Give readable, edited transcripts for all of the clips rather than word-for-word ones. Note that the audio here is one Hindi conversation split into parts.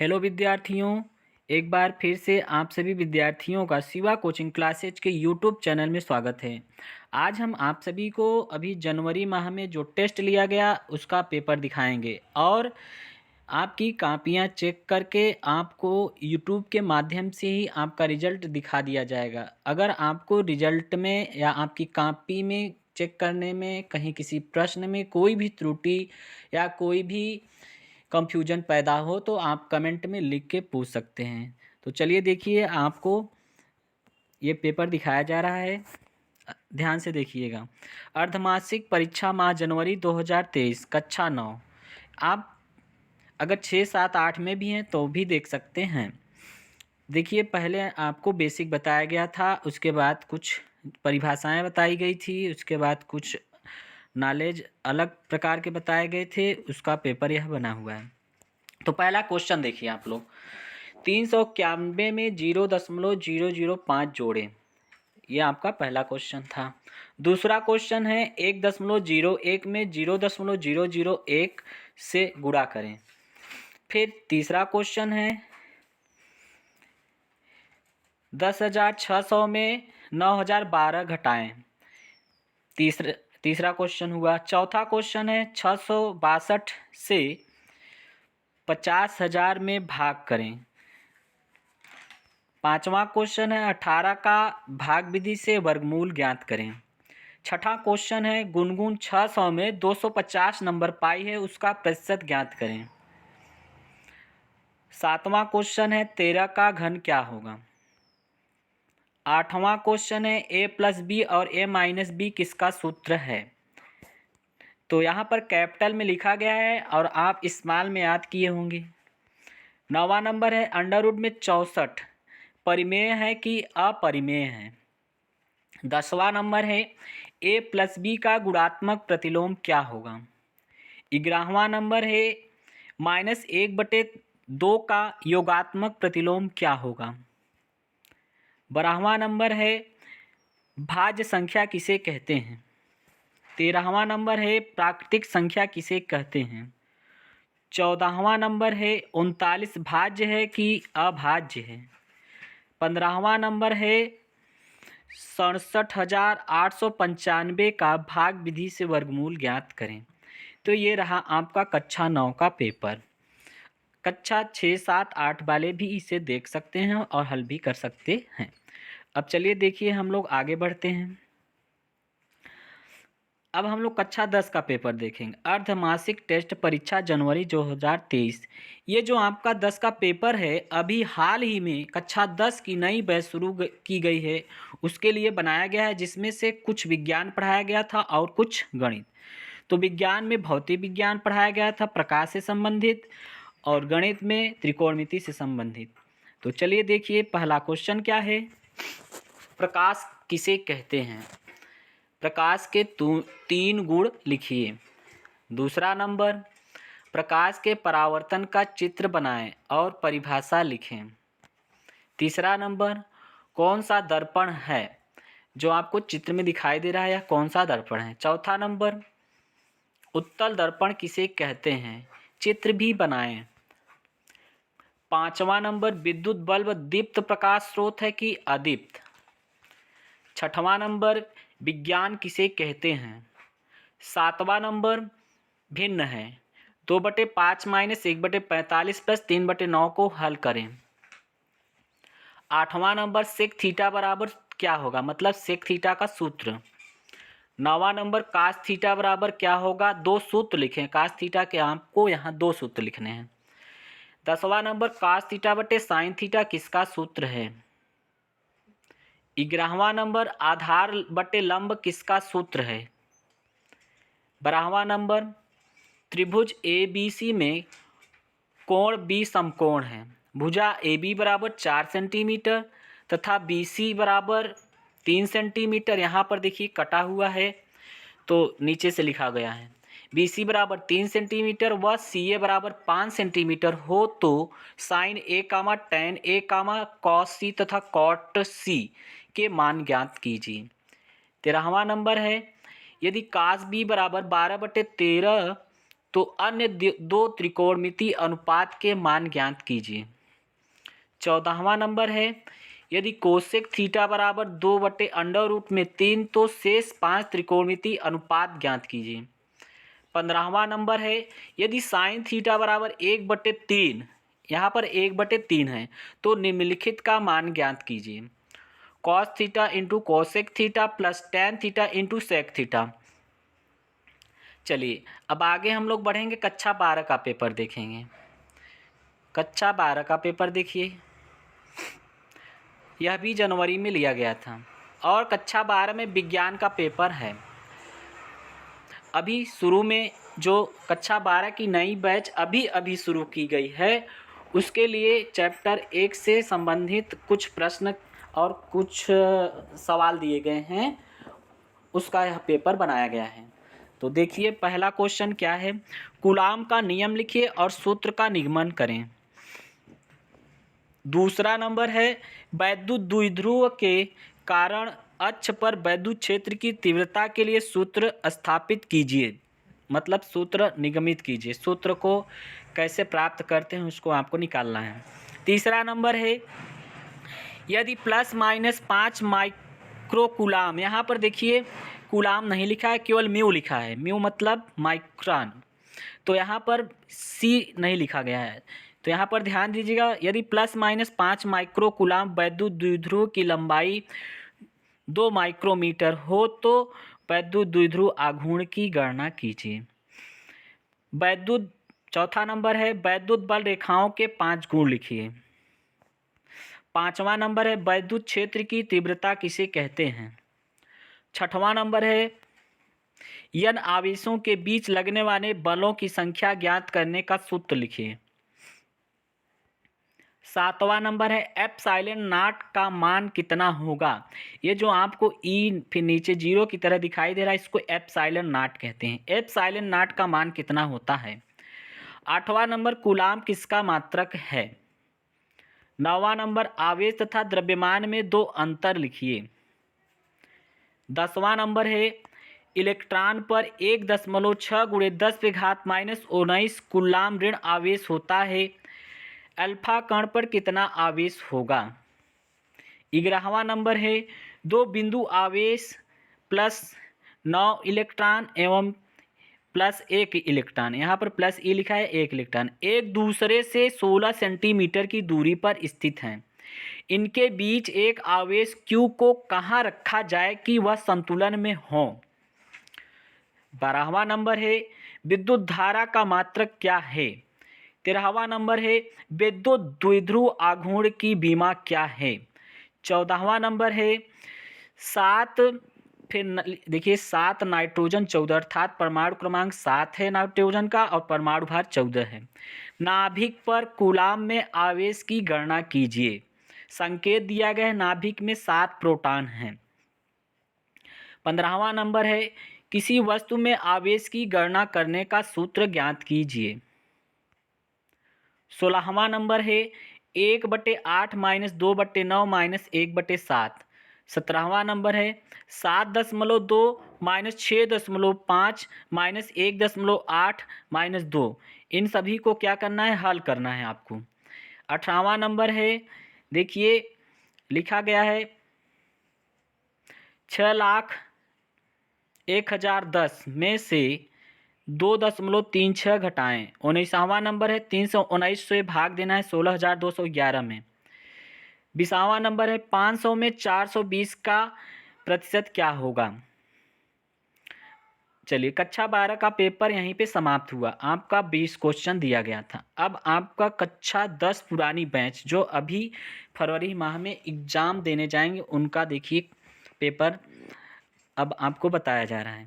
हेलो विद्यार्थियों, एक बार फिर से आप सभी विद्यार्थियों का शिवा कोचिंग क्लासेज के यूट्यूब चैनल में स्वागत है। आज हम आप सभी को अभी जनवरी माह में जो टेस्ट लिया गया उसका पेपर दिखाएंगे और आपकी कापियां चेक करके आपको यूट्यूब के माध्यम से ही आपका रिजल्ट दिखा दिया जाएगा। अगर आपको रिजल्ट में या आपकी कापी में चेक करने में कहीं किसी प्रश्न में कोई भी त्रुटि या कोई भी कंफ्यूजन पैदा हो तो आप कमेंट में लिख के पूछ सकते हैं। तो चलिए देखिए, आपको ये पेपर दिखाया जा रहा है, ध्यान से देखिएगा। अर्धमासिक परीक्षा माह जनवरी 2023 कक्षा 9। आप अगर 6, 7, 8 में भी हैं तो भी देख सकते हैं। देखिए, पहले आपको बेसिक बताया गया था, उसके बाद कुछ परिभाषाएं बताई गई थी, उसके बाद कुछ नॉलेज अलग प्रकार के बताए गए थे। उसका पेपर यह बना हुआ है। तो पहला क्वेश्चन देखिए आप लोग, 391 में 0.005 जोड़ें। ये आपका पहला क्वेश्चन था। दूसरा क्वेश्चन है 1.01 में 0.001 से गुणा करें। फिर तीसरा क्वेश्चन है 10,600 में 9,012 घटाएं। तीसरा क्वेश्चन हुआ। चौथा क्वेश्चन है 662 से 50,000 में भाग करें। पांचवा क्वेश्चन है 18 का भाग विधि से वर्गमूल ज्ञात करें। छठा क्वेश्चन है गुनगुन 600 में 250 नंबर पाई है, उसका प्रतिशत ज्ञात करें। सातवां क्वेश्चन है 13 का घन क्या होगा। आठवां क्वेश्चन है a+b और a-b किसका सूत्र है। तो यहाँ पर कैपिटल में लिखा गया है और आप स्मॉल में याद किए होंगे। नौवां नंबर है अंडर रूट में 64 परिमेय है कि अपरिमेय है। 10वां नंबर है a+b का गुणात्मक प्रतिलोम क्या होगा। 11वां नंबर है -1/2 का योगात्मक प्रतिलोम क्या होगा। 12वां नंबर है भाज्य संख्या किसे कहते हैं। 13वां नंबर है प्राकृतिक संख्या किसे कहते हैं। 14वां नंबर है 39 भाज्य है कि अभाज्य है। 15वां नंबर है 67,895 का भाग विधि से वर्गमूल ज्ञात करें। तो ये रहा आपका कक्षा 9 का पेपर। कक्षा 6, 7, 8 वाले भी इसे देख सकते हैं और हल भी कर सकते हैं। अब चलिए देखिए, हम लोग आगे बढ़ते हैं। अब हम लोग कक्षा 10 का पेपर देखेंगे। अर्धमासिक टेस्ट परीक्षा जनवरी 2023। ये जो आपका 10 का पेपर है, अभी हाल ही में कक्षा 10 की नई बैच शुरू की गई है, उसके लिए बनाया गया है, जिसमें से कुछ विज्ञान पढ़ाया गया था और कुछ गणित। तो विज्ञान में भौतिक विज्ञान पढ़ाया गया था प्रकाश से संबंधित, और गणित में त्रिकोणमिति से संबंधित। तो चलिए देखिए, पहला क्वेश्चन क्या है। प्रकाश किसे कहते हैं। प्रकाश के 3 गुण लिखिए। दूसरा नंबर, प्रकाश के परावर्तन का चित्र बनाएं और परिभाषा लिखें। तीसरा नंबर, कौन सा दर्पण है जो आपको चित्र में दिखाई दे रहा है, या कौन सा दर्पण है। चौथा नंबर, उत्तल दर्पण किसे कहते हैं, चित्र भी बनाएं। पांचवा नंबर, विद्युत बल्ब दीप्त प्रकाश स्रोत है कि अदीप्त। छठवां नंबर, विज्ञान किसे कहते हैं। सातवां नंबर, भिन्न है। 2/5 - 1/45 + 3/9 को हल करें। आठवां नंबर, सेक थीटा बराबर क्या होगा, मतलब सेक थीटा का सूत्र। नौवां नंबर, कास थीटा बराबर क्या होगा। 2 सूत्र लिखें कास थीटा के, आपको यहाँ 2 सूत्र लिखने हैं। 10वां नंबर, कास थीटा बटे साइन थीटा किसका सूत्र है। 11वां नंबर, आधार बटे लंब किसका सूत्र है। 12वां नंबर, त्रिभुज ABC में कोण B समकोण है। भुजा AB बराबर 4 सेंटीमीटर तथा BC बराबर 3 सेंटीमीटर। यहाँ पर देखिए कटा हुआ है, तो नीचे से लिखा गया है। BC बराबर 3 सेंटीमीटर व CA बराबर 5 सेंटीमीटर हो तो sign A, tan A, cos C तथा cot C के मान ज्ञात कीजिए। 13वां नंबर है, यदि कास B बराबर 12/13 तो अन्य दो त्रिकोणमितीय अनुपात के मान ज्ञात कीजिए। 14वां नंबर है, यदि कोसेक थीटा बराबर 2/√3 तो शेष 5 त्रिकोणमितीय अनुपात ज्ञात कीजिए। 15वां नंबर है, यदि साइन थीटा बराबर 1/3, यहाँ पर 1/3 है, तो निम्नलिखित का मान ज्ञात कीजिए। Cos theta into cosec theta plus tan theta into sec theta. चलिए अब आगे हम लोग बढ़ेंगे, कक्षा 12 का पेपर देखेंगे। कक्षा 12 का पेपर देखिए, यह भी जनवरी में लिया गया था और कक्षा 12 में विज्ञान का पेपर है। अभी शुरू में जो कक्षा 12 की नई बैच अभी शुरू की गई है, उसके लिए चैप्टर 1 से संबंधित कुछ प्रश्न और कुछ सवाल दिए गए हैं, उसका यह पेपर बनाया गया है। तो देखिए पहला क्वेश्चन क्या है, कूलाम का नियम लिखिए और सूत्र का निगमन करें। दूसरा नंबर है, वैद्युत द्विध्रुव के कारण अक्ष पर वैद्युत क्षेत्र की तीव्रता के लिए सूत्र स्थापित कीजिए, मतलब सूत्र निगमित कीजिए। सूत्र को कैसे प्राप्त करते हैं उसको आपको निकालना है। तीसरा नंबर है, यदि ±5 माइक्रो कूलाम, यहाँ पर देखिए कूलाम नहीं लिखा है, केवल म्यू लिखा है, म्यू मतलब माइक्रोन, तो यहाँ पर सी नहीं लिखा गया है। तो यहाँ पर ध्यान दीजिएगा, यदि ±5 माइक्रो कूलाम वैद्युत द्विध्रुव की लंबाई 2 माइक्रोमीटर हो तो वैद्युत द्विध्रुव आघूर्ण की गणना कीजिए। वैद्युत, चौथा नंबर है, वैद्युत बल रेखाओं के 5 गुण लिखिए। 5वां नंबर है, वैद्युत क्षेत्र की तीव्रता किसे कहते हैं। 6वां नंबर है, n आवेशों के बीच लगने वाले बलों की संख्या ज्ञात करने का सूत्र लिखिए। 7वां नंबर है, एप्सिलॉन नॉट का मान कितना होगा। ये जो आपको ई फिर नीचे जीरो की तरह दिखाई दे रहा है, इसको एप्सिलॉन नॉट कहते हैं। एप्सिलॉन नॉट का मान कितना होता है। 8वां नंबर, कूलाम किसका मात्रक है। 9वां नंबर, आवेश तथा द्रव्यमान में 2 अंतर लिखिए। 10वां नंबर है, इलेक्ट्रॉन पर 1.6 × 10⁻⁻⁹ कूलाम ऋण आवेश होता है। अल्फा कण पर कितना आवेश होगा। 11वां नंबर है, 2 बिंदु आवेश +9 इलेक्ट्रॉन एवं +1 इलेक्ट्रॉन, यहाँ पर प्लस ई लिखा है, 1 इलेक्ट्रॉन एक दूसरे से 16 सेंटीमीटर की दूरी पर स्थित हैं। इनके बीच एक आवेश Q को कहाँ रखा जाए कि वह संतुलन में हो। 12वां नंबर है, विद्युत धारा का मात्रक क्या है। 13वां नंबर है, विद्युत द्विध्रुव आघूर्ण की बीमा क्या है। 14वां नंबर है, 7 फिर देखिए 7 नाइट्रोजन 14, अर्थात परमाणु क्रमांक 7 है नाइट्रोजन का और परमाणु भार 14 है। नाभिक पर कूलाम में आवेश की गणना कीजिए। संकेत दिया गया है, नाभिक में 7 प्रोटॉन हैं। 15वां नंबर है, किसी वस्तु में आवेश की गणना करने का सूत्र ज्ञात कीजिए। 16वां नंबर है, 1/8 - 2/9 - 1/7। 17वां नंबर है, 7.2 - 6.5 - 1.8 - 2। इन सभी को क्या करना है, हल करना है आपको। 18वां नंबर है, देखिए लिखा गया है 6,01,010 में से 2.36 घटाएं। 19वां नंबर है, 319 से भाग देना है 16,211 में। 20वां नंबर है, 500 में 420 का प्रतिशत क्या होगा। चलिए कक्षा 12 का पेपर यहीं पे समाप्त हुआ। आपका 20 क्वेश्चन दिया गया था। अब आपका कक्षा 10 पुरानी बैच जो अभी फरवरी माह में एग्ज़ाम देने जाएंगे, उनका देखिए पेपर अब आपको बताया जा रहा है।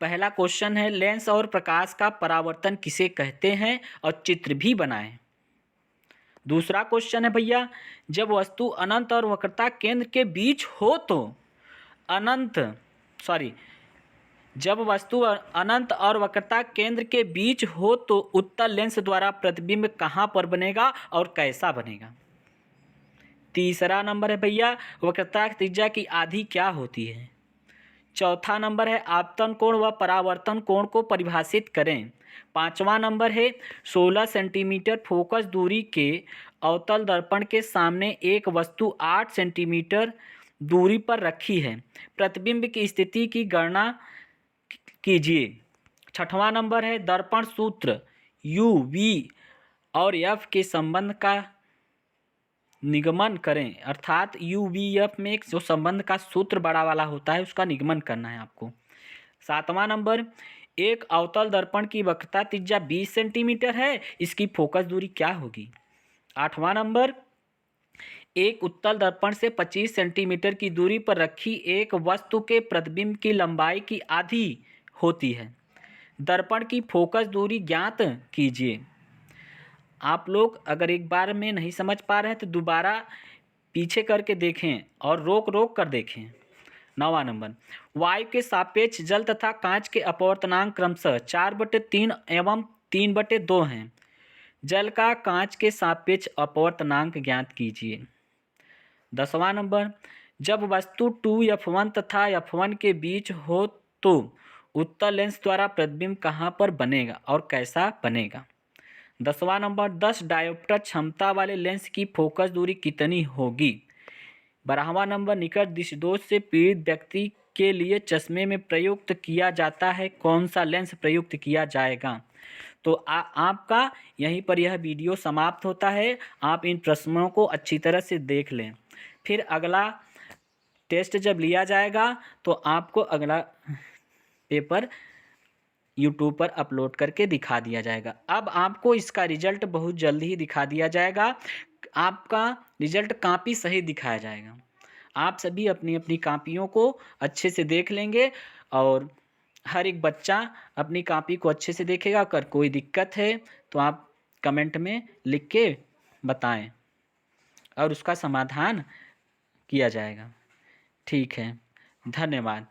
पहला क्वेश्चन है, लेंस और प्रकाश का परावर्तन किसे कहते हैं और चित्र भी बनाएं। दूसरा क्वेश्चन है भैया, जब वस्तु अनंत और वक्रता केंद्र के बीच हो तो जब वस्तु अनंत और वक्रता केंद्र के बीच हो तो उत्तल लेंस द्वारा प्रतिबिंब कहाँ पर बनेगा और कैसा बनेगा। तीसरा नंबर है भैया, वक्रता त्रिज्या की आधी क्या होती है। चौथा नंबर है आपतन कोण व परावर्तन कोण को परिभाषित करें। पांचवा नंबर है 16 सेंटीमीटर फोकस दूरी के अवतल दर्पण के सामने एक वस्तु 8 सेंटीमीटर दूरी पर रखी है, प्रतिबिंब की स्थिति की गणना कीजिए। छठवां नंबर है दर्पण सूत्र यू वी और एफ के संबंध का निगमन करें, अर्थात यू वी एफ में एक जो संबंध का सूत्र बड़ा वाला होता है उसका निगमन करना है आपको। सातवां नंबर एक अवतल दर्पण की वक्रता त्रिज्या 20 सेंटीमीटर है, इसकी फोकस दूरी क्या होगी। आठवां नंबर एक उत्तल दर्पण से 25 सेंटीमीटर की दूरी पर रखी एक वस्तु के प्रतिबिंब की लंबाई की आधी होती है, दर्पण की फोकस दूरी ज्ञात कीजिए। आप लोग अगर एक बार में नहीं समझ पा रहे हैं तो दोबारा पीछे करके देखें और रोक रोक कर देखें। नौवां नंबर वायु के सापेक्ष जल तथा कांच के अपवर्तनांक क्रमशः 4/3 एवं 3/2 हैं। जल का कांच के सापेक्ष अपवर्तनांक ज्ञात कीजिए। 10वां नंबर जब वस्तु 2f1 तथा f1 के बीच हो तो उत्तल लेंस द्वारा प्रतिबिंब कहाँ पर बनेगा और कैसा बनेगा। 10वां नंबर 10 डायोप्टर क्षमता वाले लेंस की फोकस दूरी कितनी होगी। 12वां नंबर निकट दृष्टिदोष से पीड़ित व्यक्ति के लिए चश्मे में प्रयुक्त किया जाता है कौन सा लेंस प्रयुक्त किया जाएगा। तो आपका यहीं पर यह वीडियो समाप्त होता है। आप इन प्रश्नों को अच्छी तरह से देख लें, फिर अगला टेस्ट जब लिया जाएगा तो आपको अगला पेपर यूट्यूब पर अपलोड करके दिखा दिया जाएगा। अब आपको इसका रिजल्ट बहुत जल्द ही दिखा दिया जाएगा। आपका रिजल्ट काफ़ी सही दिखाया जाएगा। आप सभी अपनी अपनी कापियों को अच्छे से देख लेंगे और हर एक बच्चा अपनी कापी को अच्छे से देखेगा। अगर कोई दिक्कत है तो आप कमेंट में लिख के बताएं और उसका समाधान किया जाएगा। ठीक है, धन्यवाद।